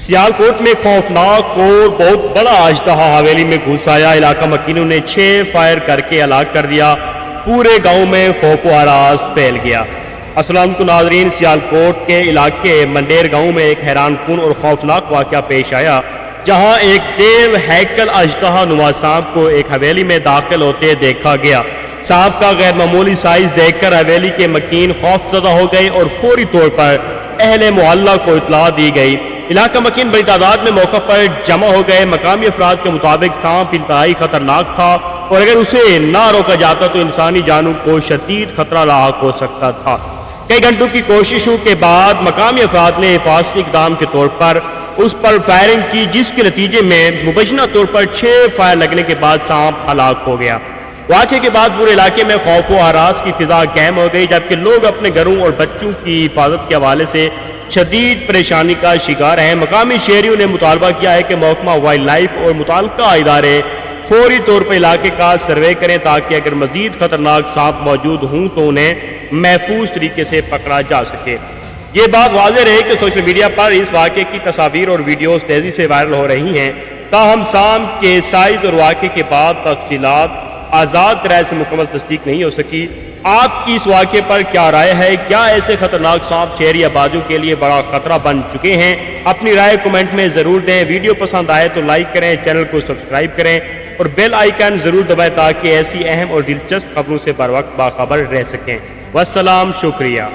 सियालकोट में खौफनाक और बहुत बड़ा अजदहा हवेली में घुस आया। इलाका मकीनों ने 6 फायर करके हलाक कर दिया। पूरे गांव में खौफ व हरास फैल गया। अस्सलाम नाज़रीन, सियालकोट के इलाके मंडेर गांव में एक हैरानकुन और खौफनाक वाक़या पेश आया, जहां एक देव हैकल अजदहा नुमा सांप को एक हवेली में दाखिल होते देखा गया। सांप का गैर मामूली साइज देखकर हवेली के मकीन खौफजदा हो गए और फौरी तौर पर अहले मोहल्ला को इत्तला दी गई। इलाका मकीन बड़ी तादाद में मौका पर जमा हो गए। मकामी अफराद के मुताबिक सांप इंतहाई खतरनाक था और अगर उसे ना रोका जाता तो इंसानी जानों को शदीद खतरा लाहक हो सकता था। कई घंटों की कोशिशों के बाद मकामी अफराद ने हिफाजती इक़दाम के तौर पर उस पर फायरिंग की, जिसके नतीजे में मुबैना तौर पर 6 फायर लगने के बाद सांप हलाक हो गया। वाक़े के बाद पूरे इलाके में खौफ व हरास की फिजा कायम हो गई, जबकि लोग अपने घरों और बच्चों की हिफाजत के हवाले से शदीद परेशानी का शिकार हैं। मकामी शहरियों ने मुतालबा किया है कि महकमा वाइल्ड लाइफ और मुताल्लिका इदारे फौरी तौर पर इलाके का सर्वे करें, ताकि अगर मजीद खतरनाक सांप मौजूद हों तो उन्हें महफूज तरीके से पकड़ा जा सके। ये बात वाज़ेह रहे कि सोशल मीडिया पर इस वाक़े की तस्वीर और वीडियोस तेज़ी से वायरल हो रही हैं, ताहम सांप के साइज और वाक़े के बाद तफसीलात आज़ाद राय से मुकम्मल तस्दीक नहीं हो सकी। आपकी इस वाक़े पर क्या राय है? क्या ऐसे खतरनाक सांप शहरी आबादियों के लिए बड़ा खतरा बन चुके हैं? अपनी राय कमेंट में ज़रूर दें। वीडियो पसंद आए तो लाइक करें, चैनल को सब्सक्राइब करें और बेल आइकन ज़रूर दबाएं, ताकि ऐसी अहम और दिलचस्प खबरों से बर वक्त बाखबर रह सकें। वस्सलाम, शुक्रिया।